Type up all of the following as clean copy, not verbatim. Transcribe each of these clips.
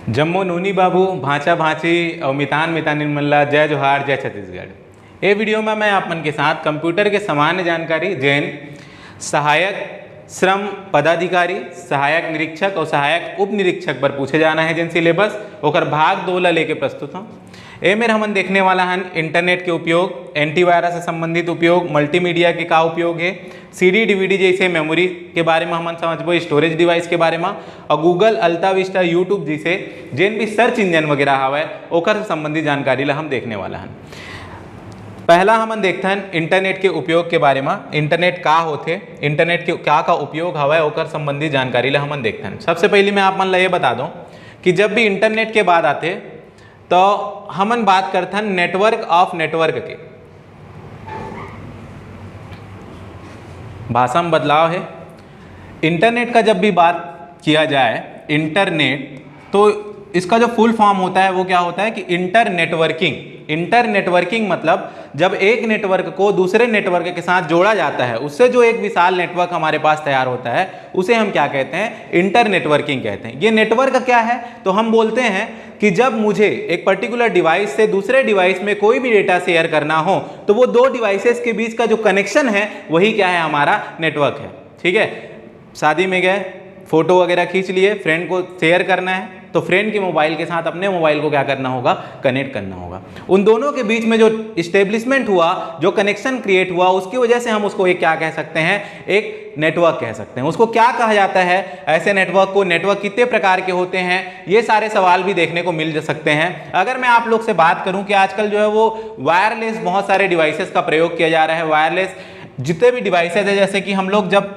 जम्मू नूनी बाबू भांचा भांची और मितान मितान निर्मला जय जोहार जय छत्तीसगढ़। ये वीडियो में मैं आपन के साथ कंप्यूटर के सामान्य जानकारी जैन सहायक श्रम पदाधिकारी, सहायक निरीक्षक और सहायक उप निरीक्षक पर पूछे जाना है जिन सिलेबस ओकर भाग 2 ला लेके प्रस्तुत हूँ। ए में हमन देखने वाला हन इंटरनेट के उपयोग, एंटीवायरस से संबंधित उपयोग, मल्टीमीडिया के का उपयोग है, सीडी डीवीडी जैसे मेमोरी के बारे में हमन समझबो, स्टोरेज डिवाइस के बारे में, और गूगल, अल्ता विस्टा, यूट्यूब जैसे जिन भी सर्च इंजन वगैरह हवे ओकर से संबंधित जानकारी ला हम देखने वाला हन। पहला हमन देखते हैं इंटरनेट के उपयोग के बारे में। इंटरनेट का होते, इंटरनेट के क्या का उपयोग हवा ओकर संबंधी जानकारी ला हमन देखते हैं। सबसे पहले मैं आप मन ला ये बता दूं कि जब भी इंटरनेट के बाद आते तो हमन बात करते हैं नेटवर्क ऑफ नेटवर्क के। भाषा में बदलाव है। इंटरनेट का जब भी बात किया जाए इंटरनेट, तो इसका जो फुल फॉर्म होता है वो क्या होता है कि इंटर नेटवर्किंग। इंटर नेटवर्किंग मतलब जब एक नेटवर्क को दूसरे नेटवर्क के साथ जोड़ा जाता है, उससे जो एक विशाल नेटवर्क हमारे पास तैयार होता है उसे हम क्या कहते हैं, इंटर नेटवर्किंग कहते हैं। ये नेटवर्क क्या है, तो हम बोलते हैं कि जब मुझे एक पर्टिकुलर डिवाइस से दूसरे डिवाइस में कोई भी डेटा शेयर करना हो तो वो दो डिवाइसेस के बीच का जो कनेक्शन है वही क्या है, हमारा नेटवर्क है। ठीक है, शादी में गए, फोटो वगैरह खींच लिए, फ्रेंड को शेयर करना है तो फ्रेंड के मोबाइल के साथ अपने मोबाइल को क्या करना होगा, कनेक्ट करना होगा। उन दोनों के बीच में जो इस्टेब्लिशमेंट हुआ, जो कनेक्शन क्रिएट हुआ, उसकी वजह से हम उसको एक क्या कह सकते हैं, एक नेटवर्क कह सकते हैं। उसको क्या कहा जाता है, ऐसे नेटवर्क को, नेटवर्क कितने प्रकार के होते हैं, ये सारे सवाल भी देखने को मिल सकते हैं। अगर मैं आप लोग से बात करूं कि आजकल जो है वो वायरलेस बहुत सारे डिवाइसेस का प्रयोग किया जा रहा है। वायरलेस जितने भी डिवाइसेस है, जैसे कि हम लोग जब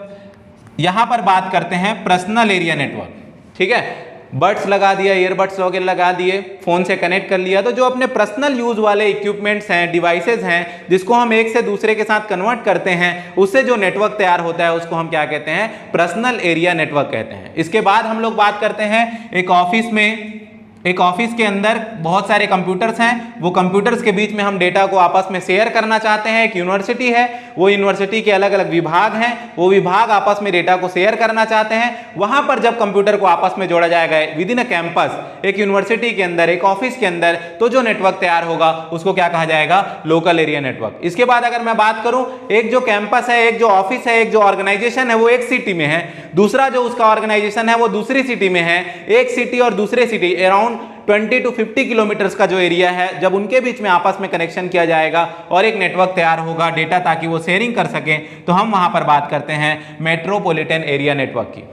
यहां पर बात करते हैं पर्सनल एरिया नेटवर्क, ठीक है, बड्स लगा दिया, ईयरबड्स वगैरह लगा दिए, फोन से कनेक्ट कर लिया, तो जो अपने पर्सनल यूज वाले इक्विपमेंट्स हैं, डिवाइसेस हैं, जिसको हम एक से दूसरे के साथ कन्वर्ट करते हैं, उससे जो नेटवर्क तैयार होता है उसको हम क्या कहते हैं, पर्सनल एरिया नेटवर्क कहते हैं। इसके बाद हम लोग बात करते हैं एक ऑफिस के अंदर बहुत सारे कंप्यूटर्स हैं, वो कंप्यूटर्स के बीच में हम डेटा को आपस में शेयर करना चाहते हैं। एक यूनिवर्सिटी है, वो यूनिवर्सिटी के अलग अलग विभाग हैं, वो विभाग आपस में डेटा को शेयर करना चाहते हैं। वहां पर जब कंप्यूटर को आपस में जोड़ा जाएगा विद इन अ कैंपस, एक यूनिवर्सिटी के अंदर, एक ऑफिस के अंदर, तो जो नेटवर्क तैयार होगा उसको क्या कहा जाएगा, लोकल एरिया नेटवर्क। इसके बाद अगर मैं बात करूं, एक जो कैंपस है, एक जो ऑफिस है, एक जो ऑर्गेनाइजेशन है वो एक सिटी में है, दूसरा जो उसका ऑर्गेनाइजेशन है वो दूसरी सिटी में है। एक सिटी और दूसरे सिटी अराउंड 20 to 50 किलोमीटर्स का जो एरिया है, जब उनके बीच में आपस में कनेक्शन किया जाएगा और एक नेटवर्क तैयार होगा डेटा ताकि वो शेयरिंग कर सके, तो हम वहां पर बात करते हैं मेट्रोपॉलिटन एरिया नेटवर्क की।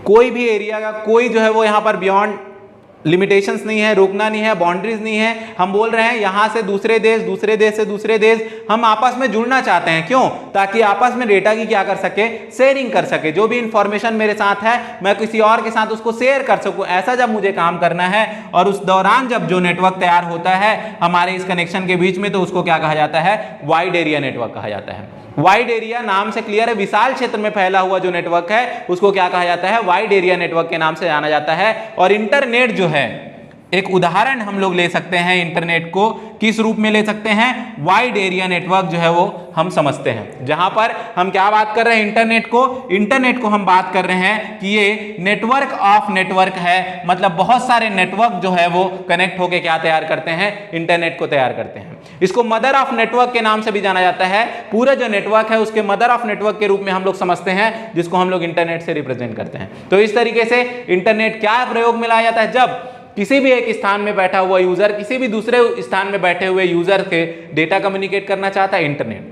कोई भी एरिया का कोई जो है वो यहां पर बियॉन्ड लिमिटेशंस नहीं है, रोकना नहीं है, बाउंड्रीज नहीं है। हम बोल रहे हैं यहां से दूसरे देश, दूसरे देश से दूसरे देश हम आपस में जुड़ना चाहते हैं। क्यों? ताकि आपस में डेटा की क्या कर सके, शेयरिंग कर सके। जो भी इंफॉर्मेशन मेरे साथ है मैं किसी और के साथ उसको शेयर कर सकूं, ऐसा जब मुझे काम करना है। और उस दौरान जब जो नेटवर्क तैयार होता है हमारे इस कनेक्शन के बीच में, तो उसको क्या कहा जाता है, वाइड एरिया नेटवर्क कहा जाता है। वाइड एरिया नाम से क्लियर है, विशाल क्षेत्र में फैला हुआ जो नेटवर्क है उसको क्या कहा जाता है, वाइड एरिया नेटवर्क के नाम से जाना जाता है। और इंटरनेट जो है, एक उदाहरण हम लोग ले सकते हैं इंटरनेट को, किस रूप में ले सकते हैं, वाइड एरिया नेटवर्क जो है वो हम समझते हैं। जहां पर हम क्या बात कर रहे हैं, इंटरनेट को हम बात कर रहे हैं कि ये नेटवर्क ऑफ नेटवर्क है। मतलब बहुत सारे नेटवर्क जो है वो कनेक्ट होकर क्या तैयार करते हैं, इंटरनेट को तैयार करते हैं। इसको मदर ऑफ नेटवर्क के नाम से भी जाना जाता है। पूरा जो नेटवर्क है उसके मदर ऑफ नेटवर्क के रूप में हम लोग समझते हैं, जिसको हम लोग इंटरनेट से रिप्रेजेंट करते हैं। तो इस तरीके से इंटरनेट क्या प्रयोग में लाया जाता है, जब किसी भी एक स्थान में बैठा हुआ यूजर किसी भी दूसरे स्थान में बैठे हुए यूजर के डेटा कम्युनिकेट करना चाहता है। इंटरनेट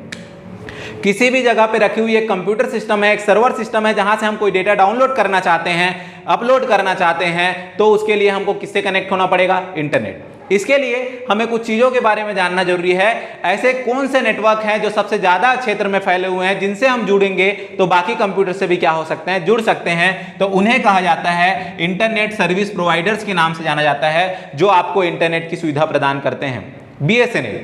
किसी भी जगह पे रखी हुई एक कंप्यूटर सिस्टम है, एक सर्वर सिस्टम है, जहां से हम कोई डेटा डाउनलोड करना चाहते हैं, अपलोड करना चाहते हैं, तो उसके लिए हमको किससे कनेक्ट होना पड़ेगा, इंटरनेट। इसके लिए हमें कुछ चीजों के बारे में जानना जरूरी है। ऐसे कौन से नेटवर्क हैं जो सबसे ज्यादा क्षेत्र में फैले हुए हैं, जिनसे हम जुड़ेंगे तो बाकी कंप्यूटर से भी क्या हो सकते हैं, जुड़ सकते हैं। तो उन्हें कहा जाता है इंटरनेट सर्विस प्रोवाइडर्स के नाम से जाना जाता है, जो आपको इंटरनेट की सुविधा प्रदान करते हैं। बीएसएनएल,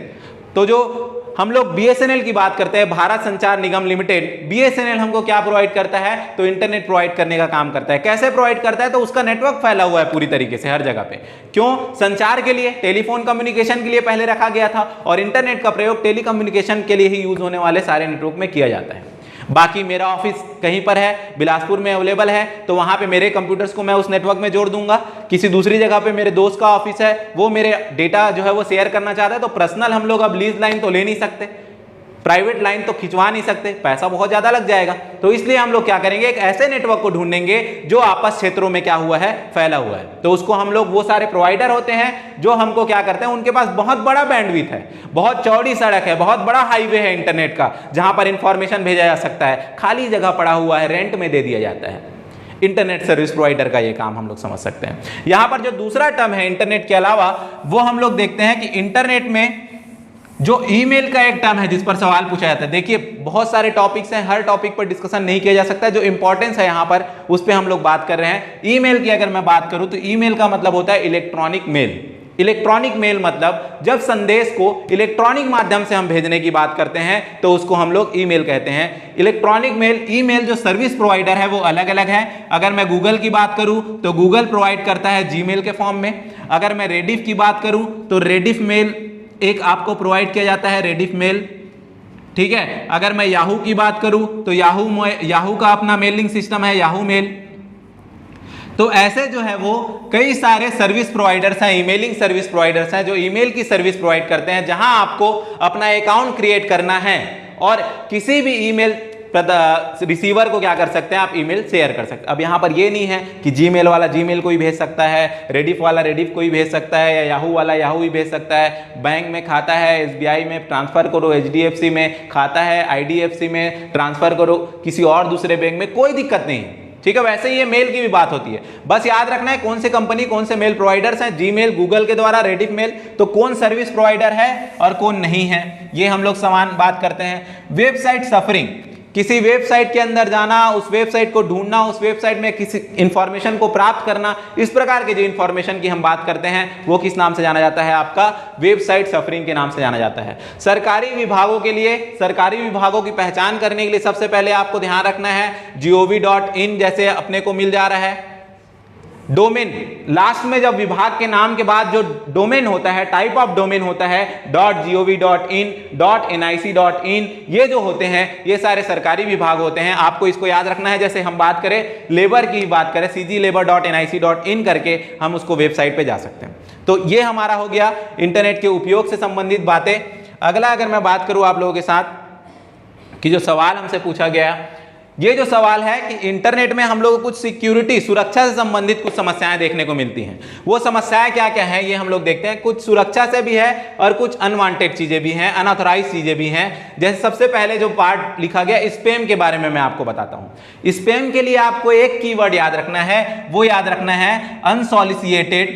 तो जो हम लोग बीएसएनएल की बात करते हैं, भारत संचार निगम लिमिटेड, बीएसएनएल हमको क्या प्रोवाइड करता है, तो इंटरनेट प्रोवाइड करने का काम करता है। कैसे प्रोवाइड करता है, तो उसका नेटवर्क फैला हुआ है पूरी तरीके से हर जगह पे। क्यों? संचार के लिए, टेलीफोन कम्युनिकेशन के लिए पहले रखा गया था, और इंटरनेट का प्रयोग टेलीकम्युनिकेशन के लिए ही यूज होने वाले सारे नेटवर्क में किया जाता है। बाकी मेरा ऑफिस कहीं पर है, बिलासपुर में अवेलेबल है, तो वहां पे मेरे कंप्यूटर्स को मैं उस नेटवर्क में जोड़ दूंगा। किसी दूसरी जगह पे मेरे दोस्त का ऑफिस है, वो मेरे डेटा जो है वो शेयर करना चाहता है, तो पर्सनल हम लोग अब लीज लाइन तो ले नहीं सकते, प्राइवेट लाइन तो खिंचवा नहीं सकते, पैसा बहुत ज्यादा लग जाएगा। तो इसलिए हम लोग क्या करेंगे, एक ऐसे नेटवर्क को ढूंढेंगे जो आपस क्षेत्रों में क्या हुआ है, फैला हुआ है। तो उसको हम लोग, वो सारे प्रोवाइडर होते हैं जो हमको क्या करते हैं, उनके पास बहुत बड़ा बैंडविड्थ है, बहुत चौड़ी सड़क है, बहुत बड़ा हाईवे है इंटरनेट का, जहां पर इंफॉर्मेशन भेजा जा सकता है, खाली जगह पड़ा हुआ है, रेंट में दे दिया जाता है। इंटरनेट सर्विस प्रोवाइडर का ये काम हम लोग समझ सकते हैं। यहां पर जो दूसरा टर्म है इंटरनेट के अलावा, वो हम लोग देखते हैं कि इंटरनेट में जो ईमेल का एक टर्म है जिस पर सवाल पूछा जाता है। देखिए बहुत सारे टॉपिक्स हैं, हर टॉपिक पर डिस्कशन नहीं किया जा सकता, जो इंपॉर्टेंस है यहाँ पर उस पर हम लोग बात कर रहे हैं। ईमेल की अगर मैं बात करूं तो ईमेल का मतलब होता है इलेक्ट्रॉनिक मेल। इलेक्ट्रॉनिक मेल मतलब जब संदेश को इलेक्ट्रॉनिक माध्यम से हम भेजने की बात करते हैं तो उसको हम लोग ईमेल कहते हैं। इलेक्ट्रॉनिक मेल, ईमेल जो सर्विस प्रोवाइडर है वो अलग अलग है। अगर मैं गूगल की बात करूं तो गूगल प्रोवाइड करता है जीमेल के फॉर्म में। अगर मैं रेडिफ की बात करूं तो रेडिफ मेल एक आपको प्रोवाइड किया जाता है, रेडिफ मेल, ठीक है। अगर मैं याहू की बात करूं तो याहू का अपना मेलिंग सिस्टम है, याहू मेल। तो ऐसे जो है वो कई सारे सर्विस प्रोवाइडर्स हैं, ईमेलिंग सर्विस प्रोवाइडर्स हैं जो ईमेल की सर्विस प्रोवाइड करते हैं, जहां आपको अपना अकाउंट क्रिएट करना है और किसी भी ईमेल रिसीवर को क्या कर सकते हैं, आप ईमेल शेयर कर सकते हैं। अब यहां पर ये नहीं है कि जीमेल वाला जीमेल कोई भेज सकता है, रेडिफ वाला रेडिफ कोई भेज सकता है, या याहू वाला याहू ही भेज सकता है। बैंक में खाता है, एसबीआई में ट्रांसफर करो, एचडीएफसी में खाता है, आईडीएफसी में ट्रांसफर करो, किसी और दूसरे बैंक में, कोई दिक्कत नहीं है, ठीक है। वैसे ही ये मेल की भी बात होती है, बस याद रखना है कौन से कंपनी कौन से मेल प्रोवाइडर्स हैं। जीमेल गूगल के द्वारा, रेडिफ मेल, तो कौन सर्विस प्रोवाइडर है और कौन नहीं है, ये हम लोग समान बात करते हैं। वेबसाइट सफरिंग, किसी वेबसाइट के अंदर जाना, उस वेबसाइट को ढूंढना, उस वेबसाइट में किसी इंफॉर्मेशन को प्राप्त करना, इस प्रकार के जो इंफॉर्मेशन की हम बात करते हैं वो किस नाम से जाना जाता है, आपका वेबसाइट सफरिंग के नाम से जाना जाता है। सरकारी विभागों के लिए, सरकारी विभागों की पहचान करने के लिए सबसे पहले आपको ध्यान रखना है gov.in जैसे अपने को मिल जा रहा है। डोमेन, लास्ट में जब विभाग के नाम के बाद जो डोमेन होता है, टाइप ऑफ डोमेन होता है .gov.in, .nic.in, ये जो होते हैं ये सारे सरकारी विभाग होते हैं। आपको इसको याद रखना है। जैसे हम बात करें लेबर की बात करें, cglabor.nic.in करके हम उसको वेबसाइट पे जा सकते हैं। तो ये हमारा हो गया इंटरनेट के उपयोग से संबंधित बातें। अगला अगर मैं बात करूं आप लोगों के साथ कि जो सवाल हमसे पूछा गया, ये जो सवाल है कि इंटरनेट में हम लोग को कुछ सिक्योरिटी, सुरक्षा से संबंधित कुछ समस्याएं देखने को मिलती हैं। वो समस्याएं क्या क्या हैं ये हम लोग देखते हैं। कुछ सुरक्षा से भी है और कुछ अनवांटेड चीजें भी हैं, अनऑथराइज चीजें भी हैं। जैसे सबसे पहले जो पार्ट लिखा गया स्पैम के बारे में मैं आपको बताता हूं। स्पैम के लिए आपको एक कीवर्ड याद रखना है, वो याद रखना है अनसॉलिसिएटेड,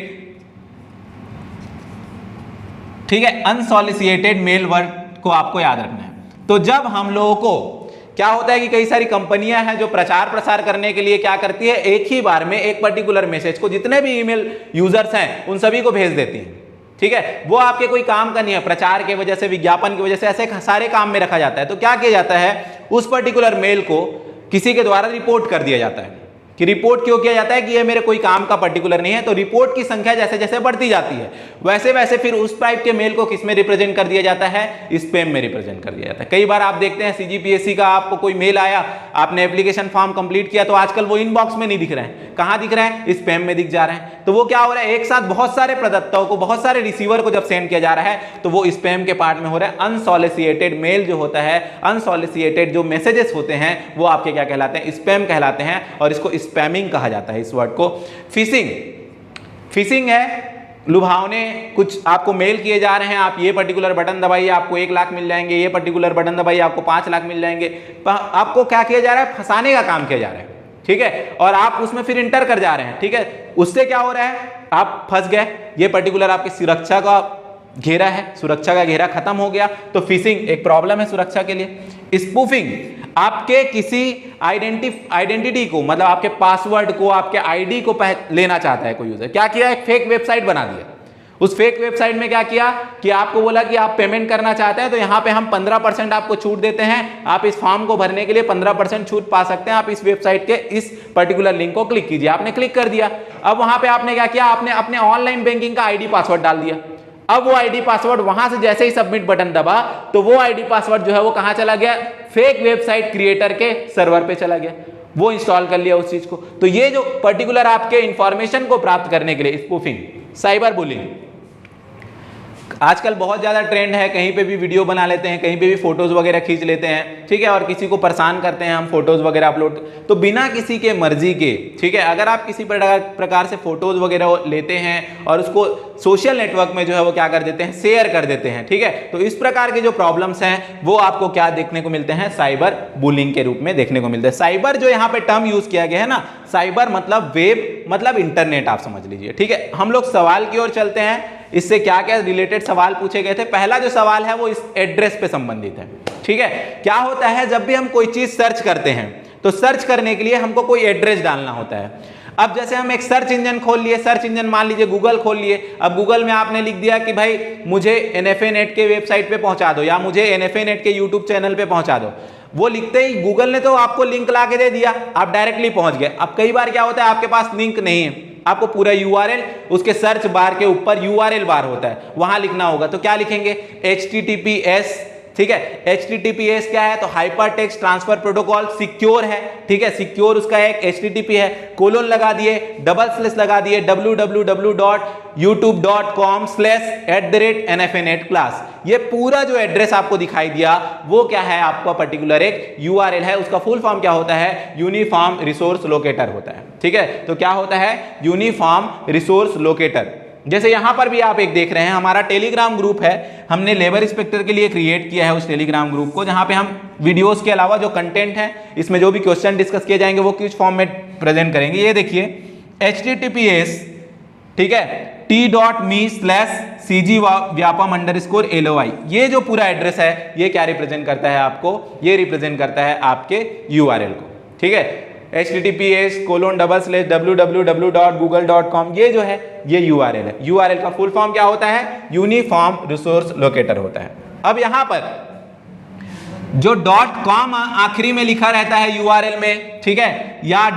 ठीक है। अनसॉलिसिएटेड मेल वर्ड को आपको याद रखना है। तो जब हम लोगों को क्या होता है कि कई सारी कंपनियां हैं जो प्रचार प्रसार करने के लिए क्या करती है, एक ही बार में एक पर्टिकुलर मैसेज को जितने भी ईमेल यूजर्स हैं उन सभी को भेज देती हैं, ठीक है। वो आपके कोई काम का नहीं है, प्रचार की वजह से, विज्ञापन की वजह से ऐसे सारे काम में रखा जाता है। तो क्या किया जाता है, उस पर्टिकुलर मेल को किसी के द्वारा रिपोर्ट कर दिया जाता है। कि रिपोर्ट क्यों किया जाता है कि ये मेरे कोई काम का पर्टिकुलर नहीं है। तो रिपोर्ट की संख्या जैसे जैसे बढ़ती जाती है वैसे वैसे फिर उस टाइप के मेल को किस में रिप्रेजेंट कर दिया जाता है, स्पैम में रिप्रेजेंट कर दिया जाता है। कई बार आप देखते हैं सीजीपीएससी का आपको कोई मेल आया, आपने एप्लीकेशन फॉर्म कंप्लीट किया, तो आजकल वो इनबॉक्स में नहीं दिख रहे हैं, कहां दिख रहे हैं, स्पैम में दिख जा रहे हैं। तो वो क्या हो रहा है, एक साथ बहुत सारे प्रदत्ताओं को, बहुत सारे रिसीवर को जब सेंड किया जा रहा है तो वो स्पैम के पार्ट में हो रहा है। अनसॉलिसिएटेड मेल जो होता है, अनसॉलिसिएटेड जो मैसेजेस होते हैं वो आपके क्या कहलाते हैं, स्पैम कहलाते हैं। और इसको स्पैमिंग कहा जाता है इस वर्ड को। फिशिंग, फिशिंग है लुभावने, कुछ आपको मेल किए जा रहे हैं, आप ये पर्टिकुलर बटन दबाइए आपको 1 लाख मिल जाएंगे, ये पर्टिकुलर बटन दबाइए आपको 5 लाख मिल जाएंगे। आपको क्या किया जा रहा है, फंसाने का काम किया जा रहा है, ठीक है। और आप उसमें फिर इंटर कर जा रहे हैं, ठीक है। उससे क्या हो रहा है, आप फंस गए, ये पर्टिकुलर आपकी सुरक्षा का घेरा है, सुरक्षा का घेरा खत्म हो गया। तो फिशिंग एक प्रॉब्लम है सुरक्षा के लिए। स्पूफिंग, आपके किसी आइडेंटिटी को, मतलब आपके पासवर्ड को, आपके आईडी को लेना चाहता है कोई यूजर। क्या किया, एक फेक वेबसाइट बना दिया। उस फेक वेबसाइट में क्या किया कि आपको बोला कि आप पेमेंट करना चाहते हैं तो यहाँ पे हम 15% आपको छूट देते हैं, आप इस फॉर्म को भरने के लिए 15% छूट पा सकते हैं, आप इस वेबसाइट के इस पर्टिकुलर लिंक को क्लिक कीजिए। आपने क्लिक कर दिया, अब वहां पे आपने क्या किया, आपने अपने ऑनलाइन बैंकिंग का आईडी पासवर्ड डाल दिया। अब वो आईडी पासवर्ड वहां से जैसे ही सबमिट बटन दबा तो वो आईडी पासवर्ड जो है वो कहां चला गया, फेक वेबसाइट क्रिएटर के सर्वर पे चला गया, वो इंस्टॉल कर लिया उस चीज को। तो ये जो पर्टिकुलर आपके इंफॉर्मेशन को प्राप्त करने के लिए स्पूफिंग, साइबर बुलिंग आजकल बहुत ज्यादा ट्रेंड है, कहीं पे भी वीडियो बना लेते हैं, कहीं पे भी फोटोज वगैरह खींच लेते हैं, ठीक है, और किसी को परेशान करते हैं हम फोटोज वगैरह अपलोड, तो बिना किसी के मर्जी के, ठीक है, अगर आप किसी प्रकार से फोटोज वगैरह लेते हैं और उसको सोशल नेटवर्क में जो है वो क्या कर देते हैं, शेयर कर देते हैं, ठीक है, तो इस प्रकार के जो प्रॉब्लम्स हैं वो आपको क्या देखने को मिलते हैं, साइबर बुलिंग के रूप में देखने को मिलते हैं। साइबर जो यहाँ पे टर्म यूज किया गया है ना, साइबर मतलब वेब मतलब इंटरनेट, आप समझ लीजिए, ठीक है। हम लोग सवाल की ओर चलते हैं, इससे क्या क्या रिलेटेड सवाल पूछे गए थे। पहला जो सवाल है वो इस एड्रेस पे संबंधित है, ठीक है। क्या होता है, जब भी हम कोई चीज सर्च करते हैं तो सर्च करने के लिए हमको कोई एड्रेस डालना होता है। अब जैसे हम एक सर्च इंजन खोल लिए, सर्च इंजन मान लीजिए गूगल खोल लिए, अब गूगल में आपने लिख दिया कि भाई मुझे NFA नेट के वेबसाइट पे पहुंचा दो या मुझे NFA नेट के यूट्यूब चैनल पे पहुंचा दो, वो लिखते ही गूगल ने तो आपको लिंक ला के दे दिया, आप डायरेक्टली पहुंच गए। अब कई बार क्या होता है, आपके पास लिंक नहीं है, आपको पूरा URL उसके सर्च बार के ऊपर URL बार होता है, वहां लिखना होगा, तो क्या लिखेंगे, HTTPS, ठीक है। HTTPS क्या है, तो hyper text transfer protocol, secure है, ठीक है, सिक्योर उसका एक HTTP है, कोलोन लगा दिए, डबल स्लैश लगा दिए, www.youtube.com/@NFANetClass। ये पूरा जो एड्रेस आपको दिखाई दिया वो क्या है, आपका पर्टिकुलर एक URL है, उसका फुल फॉर्म क्या होता है, यूनिफॉर्म रिसोर्स लोकेटर होता है, ठीक है। तो क्या होता है, यूनिफॉर्म रिसोर्स लोकेटर। जैसे यहां पर भी आप एक देख रहे हैं, हमारा टेलीग्राम ग्रुप है, हमने लेबर इंस्पेक्टर के लिए क्रिएट किया है उस टेलीग्राम ग्रुप को, जहां पे हम वीडियोस के अलावा जो कंटेंट है, इसमें जो भी क्वेश्चन डिस्कस किए जाएंगे वो किस फॉर्म में प्रेजेंट करेंगे। ये देखिए HTTPS, ठीक है, t.me/cgvyapam_loi, ये जो पूरा एड्रेस है ये क्या रिप्रेजेंट करता है आपको, ये रिप्रेजेंट करता है आपके URL को, ठीक है। https://www.google.com, ये जो है ये URL है। URL का फुल फॉर्म क्या होता है, यूनिफॉर्म रिसोर्स लोकेटर होता है। अब यहां पर जो .com आखिरी में लिखा रहता है URL में, ठीक है, या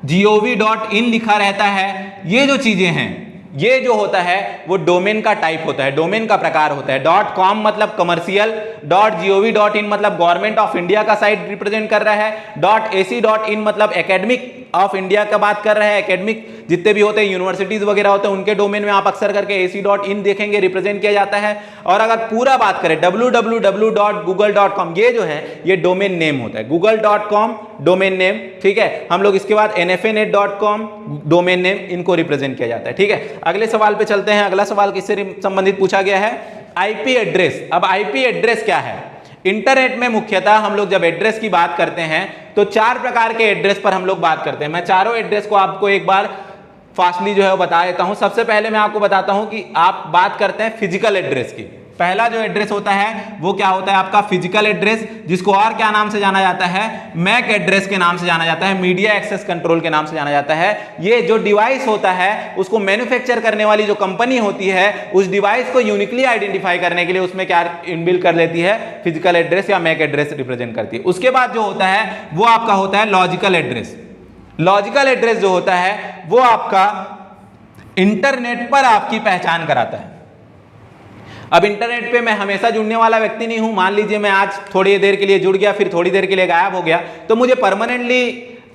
.gov.in लिखा रहता है, ये जो चीजें हैं, ये जो होता है वो डोमेन का टाइप होता है, डोमेन का प्रकार होता है। .com मतलब कमर्शियल, .gov.in मतलब गवर्नमेंट ऑफ इंडिया का साइट रिप्रेजेंट कर रहा है, .ac.in मतलब एकेडमिक ऑफ इंडिया का बात कर रहा है, एकेडमिक जितने भी होते हैं यूनिवर्सिटीज वगैरह होते हैं उनके डोमेन में आप अक्सर करके ac.in देखेंगे, रिप्रेजेंट किया जाता है। और अगर पूरा बात करें www.google.com, ये जो है ये डोमेन नेम होता है, google.com डोमेन नेम, ठीक है। हम लोग इसके बाद NFANet.com डोमेन नेम, इनको रिप्रेजेंट किया जाता है, ठीक है। अगले सवाल पे चलते हैं। अगला सवाल किससे संबंधित पूछा गया है, IP एड्रेस। अब IP एड्रेस क्या है, इंटरनेट में मुख्यतः हम लोग जब एड्रेस की बात करते हैं तो 4 प्रकार के एड्रेस पर हम लोग बात करते हैं। मैं चारों एड्रेस को आपको एक बार फास्टली जो है वो बता देता हूं। सबसे पहले मैं आपको बताता हूं कि आप बात करते हैं फिजिकल एड्रेस की। पहला जो एड्रेस होता है वो क्या होता है, आपका फिजिकल एड्रेस, जिसको और क्या नाम से जाना जाता है, मैक एड्रेस के नाम से जाना जाता है, मीडिया एक्सेस कंट्रोल के नाम से जाना जाता है। ये जो डिवाइस होता है उसको मैन्युफैक्चर करने वाली जो कंपनी होती है उस डिवाइस को यूनिकली आइडेंटिफाई करने के लिए उसमें क्या इनबिल्ट कर लेती है, फिजिकल एड्रेस या मैक एड्रेस रिप्रेजेंट करती है। उसके बाद जो होता है वो आपका होता है लॉजिकल एड्रेस। लॉजिकल एड्रेस जो होता है वो आपका इंटरनेट पर आपकी पहचान कराता है। अब इंटरनेट पे मैं हमेशा जुड़ने वाला व्यक्ति नहीं हूं, मान लीजिए मैं आज थोड़ी देर के लिए जुड़ गया फिर थोड़ी देर के लिए गायब हो गया, तो मुझे परमानेंटली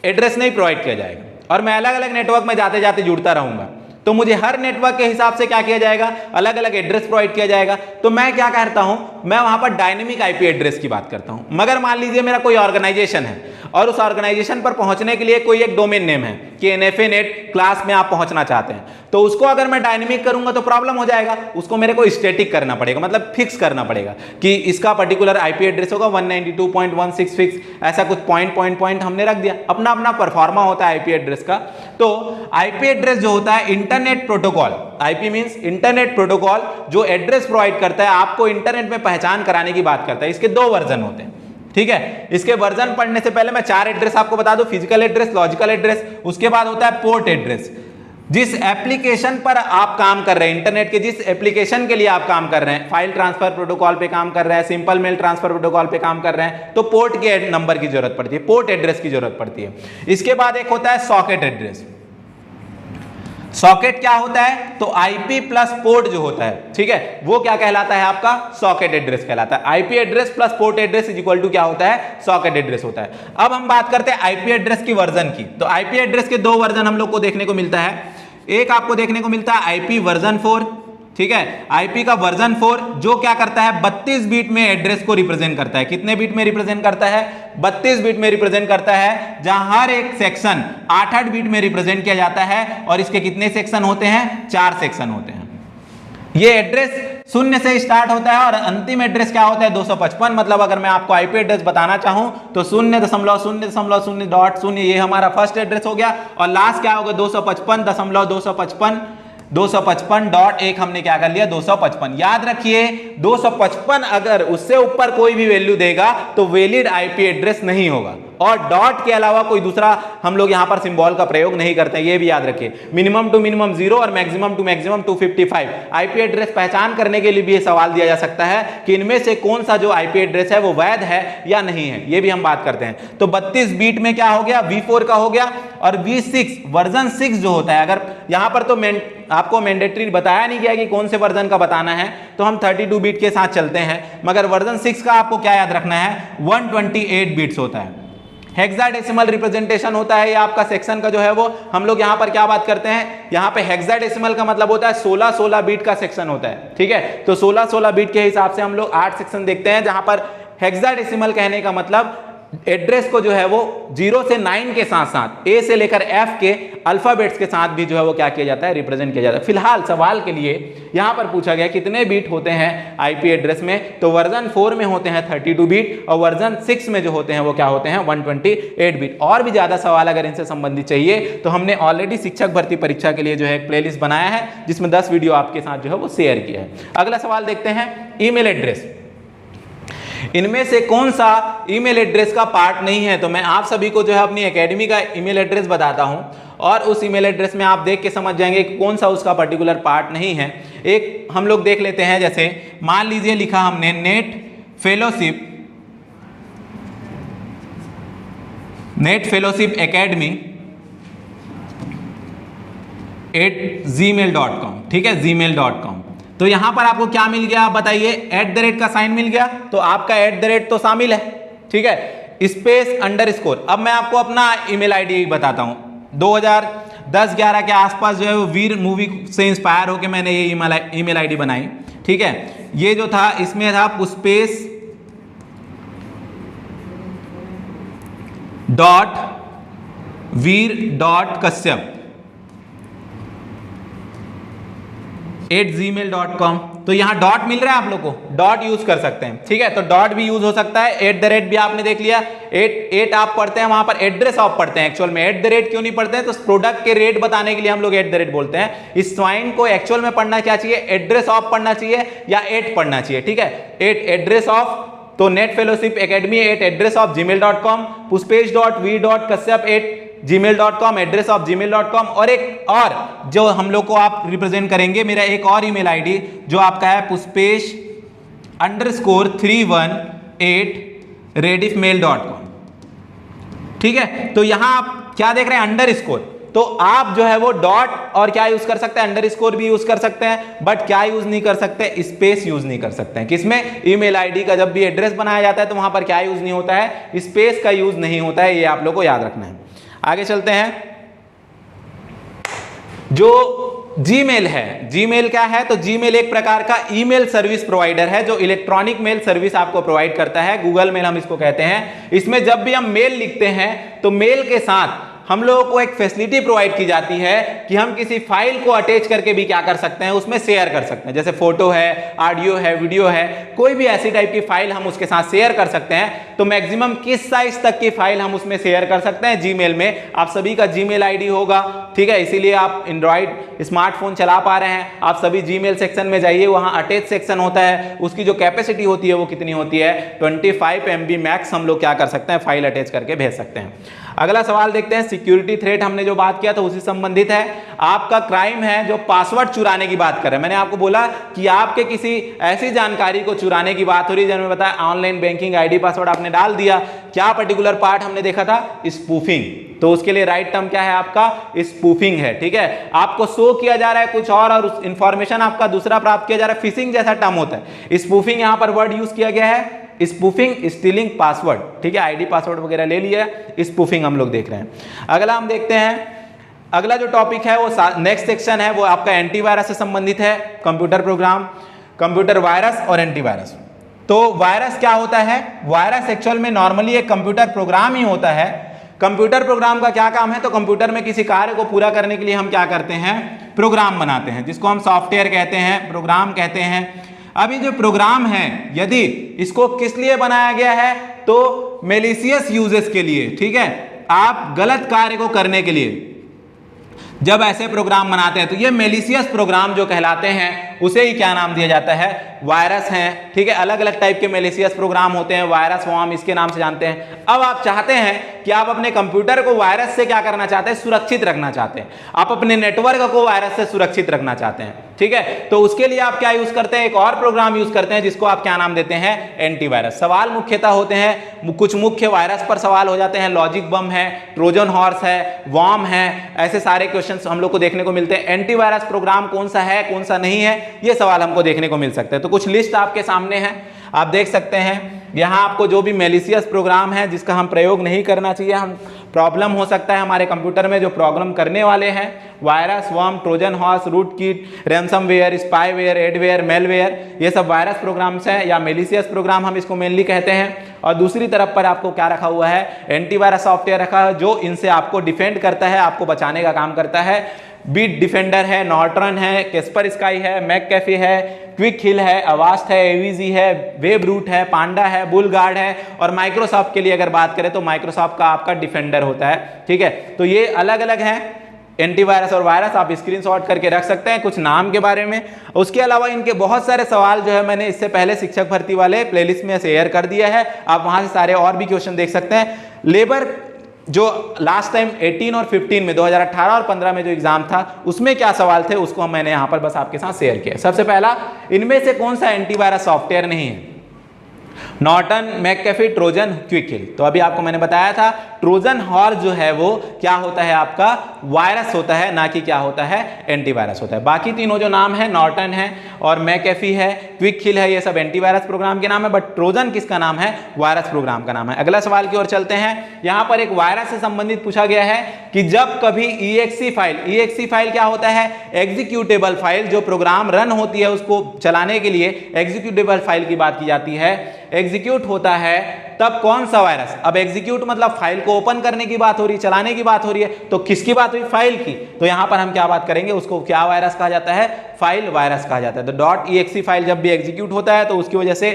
एड्रेस नहीं प्रोवाइड किया जाएगा और मैं अलग अलग नेटवर्क में जाते जाते जुड़ता रहूंगा। तो मुझे हर नेटवर्क के हिसाब से क्या किया जाएगा, अलग अलग एड्रेस प्रोवाइड किया जाएगा। तो मैं क्या करता हूं, मैं वहां पर डायनेमिक IP एड्रेस की बात करता हूं। मगर मान लीजिए मेरा कोई ऑर्गेनाइजेशन है और उस ऑर्गेनाइजेशन पर पहुंचने के लिए कोई एक डोमेन नेम है कि NFANet क्लास में आप पहुंचना चाहते हैं, तो उसको अगर मैं डायनेमिक करूंगा तो प्रॉब्लम हो जाएगा। उसको मेरे को स्टैटिक करना पड़ेगा, मतलब फिक्स करना पड़ेगा कि इसका पर्टिकुलर IP एड्रेस होगा 192.16 फिक्स, ऐसा कुछ पॉइंट हमने रख दिया। अपना अपना परफॉर्मा होता है IP एड्रेस का। तो IP एड्रेस जो होता है internet protocol, IP means internet protocol, जो एड्रेस प्रोवाइड करता है आपको इंटरनेट में पहचान कराने की बात करता है। इसके 2 वर्जन होते हैं, ठीक है। इसके वर्जन पढ़ने से पहले मैं 4 एड्रेस आपको बता दूं, फिजिकल एड्रेस, लॉजिकल एड्रेस, उसके बाद होता है पोर्ट एड्रेस। जिस एप्लीकेशन पर आप काम कर रहे हैं, इंटरनेट के जिस एप्लीकेशन के लिए आप काम कर रहे हैं, फाइल ट्रांसफर प्रोटोकॉल पे काम कर रहे हैं, सिंपल मेल ट्रांसफर प्रोटोकॉल पे काम कर रहे हैं, तो पोर्ट के नंबर की जरूरत पड़ती है, पोर्ट एड्रेस की जरूरत पड़ती है। इसके बाद एक होता है सॉकेट एड्रेस। सॉकेट क्या होता है? तो आईपी प्लस पोर्ट जो होता है, ठीक है, वो क्या कहलाता है? आपका सॉकेट एड्रेस कहलाता है। IP address plus port address is equal to क्या होता है? सॉकेट एड्रेस होता है। अब हम बात करते हैं आईपी एड्रेस की वर्जन की। तो आईपी एड्रेस के दो वर्जन हम लोग को देखने को मिलता है। एक आपको देखने को मिलता है आईपी वर्जन 4, ठीक है, आईपी का वर्जन 4 जो क्या करता है? 32 बिट में एड्रेस को रिप्रेजेंट करता है। कितने बिट में रिप्रेजेंट करता है? 32 बिट में रिप्रेजेंट करता है, जहां हर एक सेक्शन 8-8 बिट में रिप्रेजेंट किया जाता है। और इसके कितने सेक्शन होते हैं? 4 सेक्शन होते हैं। ये एड्रेस 0 से स्टार्ट होता है और अंतिम एड्रेस क्या होता है? 255। मतलब अगर मैं आपको आईपी एड्रेस बताना चाहूं तो 0.0.0.0 ये हमारा फर्स्ट एड्रेस हो गया और लास्ट क्या होगा? 255.1 हमने क्या कर लिया? 255। याद रखिए 255 अगर उससे ऊपर कोई भी वैल्यू देगा तो वैलिड आईपी एड्रेस नहीं होगा। और डॉट के अलावा कोई दूसरा हम लोग यहां पर सिंबल का प्रयोग नहीं करते हैं, ये भी याद रखिए। मिनिमम टू मिनिमम 0 और maximum to maximum 255। IP address पहचान करने के लिए भी ये सवाल दिया जा सकता है कि इनमें से कौन सा जो आईपी एड्रेस है वो वैध है या नहीं है, ये भी हम बात करते हैं। तो 32 बीट में क्या हो गया? V4 का हो गया। और V6 वर्जन 6 जो होता है, अगर यहां पर तो आपको मैंडेटरी बताया नहीं गया कि कौन से वर्जन का बताना है, तो हम 32 बीट के साथ चलते हैं। मगर वर्जन 6 का आपको क्या याद रखना है? 128 बीट्स होता है। हेक्साडेसिमल रिप्रेजेंटेशन होता है। ये आपका सेक्शन का जो है वो हम लोग यहाँ पर क्या बात करते हैं? यहाँ पे हेक्साडेसिमल का मतलब होता है 16-16 बीट का सेक्शन होता है, ठीक है। तो 16-16 बीट के हिसाब से हम लोग 8 सेक्शन देखते हैं, जहां पर हेक्साडेसिमल कहने का मतलब एड्रेस को जो है वो 0 से 9 के साथ साथ A से लेकर F के अल्फाबेट्स के साथ भी जो है वो क्या किया जाता है? रिप्रेजेंट किया जाता है। फिलहाल सवाल के लिए यहां पर पूछा गया कितने बीट होते हैं आईपी एड्रेस में? तो वर्जन 4 में होते हैं 32 बीट और वर्जन 6 में जो होते हैं वो क्या होते हैं? 128 बीट। और भी ज्यादा सवाल अगर इनसे संबंधित चाहिए तो हमने ऑलरेडी शिक्षक भर्ती परीक्षा के लिए जो है एक प्लेलिस्ट बनाया है, जिसमें 10 वीडियो आपके साथ जो है वो शेयर किया है। अगला सवाल देखते हैं, ईमेल एड्रेस। इनमें से कौन सा ईमेल एड्रेस का पार्ट नहीं है? तो मैं आप सभी को जो है अपनी एकेडमी का ईमेल एड्रेस बताता हूं और उस ईमेल एड्रेस में आप देख के समझ जाएंगे कि कौन सा उसका पर्टिकुलर पार्ट नहीं है। एक हम लोग देख लेते हैं, जैसे मान लीजिए लिखा हमने नेट फेलोशिप एकेडमी @gmail.com, ठीक है, gmail.com। तो यहां पर आपको क्या मिल गया? आप बताइए। @ का साइन मिल गया, तो आपका @ तो शामिल है, ठीक है, स्पेस _ अब मैं आपको अपना ईमेल आईडी बताता हूं। 2010-11 के आसपास जो है वो वीर मूवी से इंस्पायर होकर मैंने ये ईमेल आईडी बनाई, ठीक है। ये जो था इसमें था पुष्पेश .वीर.कश्यप @gmail.com। तो यहां डॉट मिल रहा है आप लोग को, डॉट यूज कर सकते हैं, ठीक है। तो डॉट भी यूज हो सकता है, @ भी आपने देख लिया। एट आप पढ़ते हैं, वहां पर एड्रेस आप पढ़ते हैं। एक्चुअल में @ क्यों नहीं पढ़ते हैं? तो प्रोडक्ट के रेट बताने के लिए हम लोग @ बोलते हैं। इस स्वाइन को एक्चुअल में पढ़ना क्या चाहिए? एड्रेस ऑफ पढ़ना चाहिए या एट पढ़ना चाहिए, ठीक है। एड्रेस ऑफ, तो net fellowship academy @gmail.com, पुष्पेश.वीर.कश्यप @gmail.com, address of gmail.com। और एक और जो हम लोग को आप रिप्रेजेंट करेंगे, मेरा एक और ईमेल आईडी जो आपका है pushpesh_318@rediffmail.com, ठीक है। तो यहां आप क्या देख रहे हैं? _। तो आप जो है वो डॉट और क्या यूज कर सकते हैं? _ भी यूज कर सकते हैं, बट क्या यूज नहीं कर सकते? स्पेस यूज नहीं कर सकते हैं। किसमें? ईमेल आईडी का जब भी एड्रेस बनाया जाता है तो वहां पर क्या यूज नहीं होता है? स्पेस का यूज नहीं होता है। ये आप लोग को याद रखना है। आगे चलते हैं। जो जीमेल है, जीमेल क्या है? तो जीमेल एक प्रकार का ईमेल सर्विस प्रोवाइडर है जो इलेक्ट्रॉनिक मेल सर्विस आपको प्रोवाइड करता है। गूगल मेल हम इसको कहते हैं। इसमें जब भी हम मेल लिखते हैं तो मेल के साथ हम लोगों को एक फैसिलिटी प्रोवाइड की जाती है कि हम किसी फाइल को अटैच करके भी क्या कर सकते हैं? उसमें शेयर कर सकते हैं। जैसे फोटो है, ऑडियो है, वीडियो है, कोई भी ऐसी टाइप की फाइल हम उसके साथ शेयर कर सकते हैं। तो मैक्सिमम किस साइज तक की फाइल हम उसमें शेयर कर सकते हैं? जीमेल में। आप सभी का जीमेल आईडी होगा, ठीक है, इसीलिए आप एंड्रॉइड स्मार्टफोन चला पा रहे हैं। आप सभी जीमेल सेक्शन में जाइए, वहां अटैच सेक्शन होता है, उसकी जो कैपेसिटी होती है वो कितनी होती है? 25 MB मैक्स हम लोग क्या कर सकते हैं? फाइल अटैच करके भेज सकते हैं। अगला सवाल देखते हैं। सिक्योरिटी थ्रेट हमने जो बात किया था उसी संबंधित है। आपका क्राइम है जो पासवर्ड चुराने की बात कर रहे हैं। मैंने आपको बोला कि आपके किसी ऐसी जानकारी को चुराने की बात हो रही है, जैसे मैंने बताया ऑनलाइन बैंकिंग आईडी पासवर्ड आपने आपने डाल दिया। क्या पर्टिकुलर पार्ट हमने देखा था? स्पूफिंग। तो उसके लिए राइट टर्म क्या है आपका? स्पूफिंग है। ठीक है, आपको शो किया जा रहा है कुछ और उस इंफॉर्मेशन आपका दूसरा प्राप्त किया जा रहा है, फिशिंग जैसा टर्म होता है। स्पूफिंग यहां पर वर्ड यूज किया गया है, स्पूफिंग, स्टीलिंग पासवर्ड। ठीक है, आईडी पासवर्ड वगैरह ले लिया, स्पूफिंग हम लोग देख रहे हैं। अगला हम देखते हैं, अगला जो टॉपिक है वो नेक्स्ट सेक्शन है, वो आपका एंटीवायरस से संबंधित है। कंप्यूटर प्रोग्राम, कंप्यूटर वायरस और एंटीवायरस। तो वायरस क्या होता है? वायरस एक्चुअल में नॉर्मली एक कंप्यूटर प्रोग्राम ही होता है। कंप्यूटर प्रोग्राम का क्या काम है? तो कंप्यूटर में किसी कार्य को पूरा करने के लिए हम क्या करते हैं? प्रोग्राम बनाते हैं, जिसको हम सॉफ्टवेयर कहते हैं, प्रोग्राम कहते हैं। अब ये जो प्रोग्राम है, यदि इसको किस लिए बनाया गया है? तो मैलिशियस यूजेस के लिए। ठीक है, आप गलत कार्य को करने के लिए जब ऐसे प्रोग्राम बनाते हैं तो ये मैलिशियस प्रोग्राम जो कहलाते हैं, उसे ही क्या नाम दिया जाता है? वायरस हैं। ठीक है, अलग अलग टाइप के मैलिशियस प्रोग्राम होते हैं, वायरस, वर्म, इसके नाम से जानते हैं। अब आप चाहते हैं कि आप अपने कंप्यूटर को वायरस से क्या करना चाहते हैं? सुरक्षित रखना चाहते हैं। आप अपने नेटवर्क को वायरस से सुरक्षित रखना चाहते हैं। ठीक है, तो उसके लिए आप क्या यूज करते हैं? एक और प्रोग्राम यूज करते हैं, जिसको आप क्या नाम देते हैं? एंटीवायरस। सवाल मुख्यतः होते हैं, कुछ मुख्य वायरस पर सवाल हो जाते हैं, लॉजिक बम है, ट्रोजन हॉर्स है, वर्म है, ऐसे सारे क्वेश्चंस हम लोग को देखने को मिलते हैं। एंटीवायरस प्रोग्राम कौन सा है, कौन सा नहीं है, ये सवाल हमको देखने को मिल सकते हैं। तो कुछ लिस्ट आपके सामने है, आप देख सकते हैं। यहाँ आपको जो भी मैलिशियस प्रोग्राम है जिसका हम प्रयोग नहीं करना चाहिए, हम प्रॉब्लम हो सकता है हमारे कंप्यूटर में जो प्रॉब्लम करने वाले हैं, virus, worm, trojan horse, root kit, ransomware, spyware, adware, malware, ये सब वायरस प्रोग्राम्स हैं या मैलिशियस प्रोग्राम हम इसको मेनली कहते हैं। और दूसरी तरफ पर आपको क्या रखा हुआ है? एंटीवायरस सॉफ्टवेयर रखा है, जो इनसे आपको डिफेंड करता है, आपको बचाने का काम करता है। बीट डिफेंडर है, नॉर्टन है, कैस्पर स्काई है, मैककेफी है, क्विक हिल है, अवास्ट है, एवीजी है, वेब रूट है, पांडा है, बुलगार्ड है। और माइक्रोसॉफ्ट के लिए अगर बात करें तो माइक्रोसॉफ्ट का आपका डिफेंडर होता है। ठीक है, तो ये अलग अलग हैं एंटीवायरस और वायरस, आप स्क्रीनशॉट करके रख सकते हैं कुछ नाम के बारे में। उसके अलावा इनके बहुत सारे सवाल जो है मैंने इससे पहले शिक्षक भर्ती वाले प्लेलिस्ट में शेयर कर दिया है, आप वहां से सारे और भी क्वेश्चन देख सकते हैं। लेबर जो लास्ट टाइम 18 और 15 में 2018 और 15 में जो एग्जाम था, उसमें क्या सवाल थे उसको मैंने यहां पर बस आपके साथ शेयर किया। सबसे पहला, इनमें से कौन सा एंटीवायरस सॉफ्टवेयर नहीं है? Norton, McAfee, Trojan, Quick Heal. तो अभी आपको मैंने बताया था, ट्रोजन हॉर्स जो है वो क्या होता है? आपका वायरस होता है, ना कि क्या होता है? एंटीवायरस होता है। बाकी तीनों जो नाम है, नॉर्टन है और मैककेफी है, क्विक हिल है, ये सब एंटीवायरस प्रोग्राम के नाम है, बट ट्रोजन किसका नाम है? वायरस प्रोग्राम का नाम है। अगला सवाल की ओर चलते हैं। यहां पर एक वायरस से संबंधित पूछा गया है कि जब कभी EXE फाइल क्या होता है? एग्जीक्यूटेबल फाइल, जो प्रोग्राम रन होती है उसको चलाने के लिए एग्जीक्यूटेबल फाइल की बात की जाती है, एग्जीक्यूट होता है, तब कौन सा वायरस? अब एग्जीक्यूट मतलब फाइल को ओपन करने की बात हो रही है, चलाने की बात हो रही है, तो किसकी बात हुई? फाइल की। तो यहां पर हम क्या बात करेंगे? उसको क्या वायरस कहा जाता है? फाइल वायरस कहा जाता है। तो .exe फाइल जब भी एग्जीक्यूट होता है तो उसकी वजह से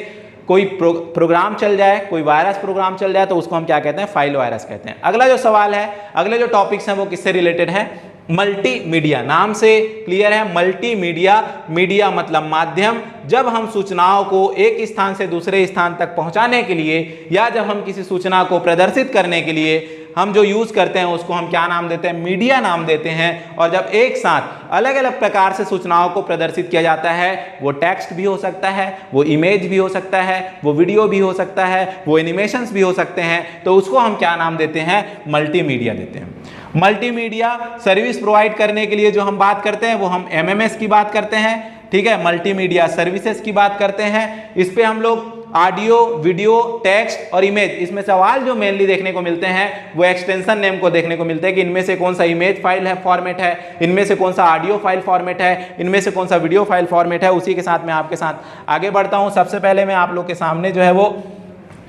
कोई प्रोग्राम चल जाए, कोई वायरस प्रोग्राम चल जाए, तो उसको हम क्या कहते हैं? फाइल वायरस कहते हैं। अगला जो सवाल है, अगले जो टॉपिक्स हैं वो किससे रिलेटेड है? मल्टीमीडिया। नाम से क्लियर है, मल्टीमीडिया। मीडिया मतलब माध्यम। जब हम सूचनाओं को एक स्थान से दूसरे स्थान तक पहुंचाने के लिए या जब हम किसी सूचना को प्रदर्शित करने के लिए हम जो यूज करते हैं उसको हम क्या नाम देते हैं? मीडिया नाम देते हैं। और जब एक साथ अलग अलग प्रकार से सूचनाओं को प्रदर्शित किया जाता है, वो टेक्स्ट भी हो सकता है, वो इमेज भी हो सकता है, वो वीडियो भी हो सकता है, वो एनिमेशंस भी हो सकते हैं, तो उसको हम क्या नाम देते हैं? मल्टीमीडिया देते हैं। मल्टीमीडिया सर्विस प्रोवाइड करने के लिए जो हम बात करते हैं वो हम MMS की बात करते हैं। ठीक है, मल्टीमीडिया सर्विसेज की बात करते हैं। इस पे हम लोग ऑडियो, वीडियो, टेक्स्ट और इमेज, इसमें सवाल जो मेनली देखने को मिलते हैं वो एक्सटेंशन नेम को देखने को मिलते हैं कि इनमें से कौन सा इमेज फाइल है फॉर्मेट है, इनमें से कौन सा ऑडियो फाइल फॉर्मेट है, इनमें से कौन सा वीडियो फाइल फॉर्मेट है। उसी के साथ मैं आपके साथ आगे बढ़ता हूं। सबसे पहले मैं आप लोग के सामने जो है वो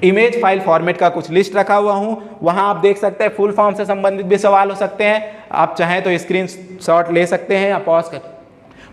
इमेज फाइल फॉर्मेट का कुछ लिस्ट रखा हुआ हूं, वहां आप देख सकते हैं फुल फॉर्म से संबंधित भी सवाल हो सकते हैं। आप चाहें तो स्क्रीनशॉट ले सकते हैं या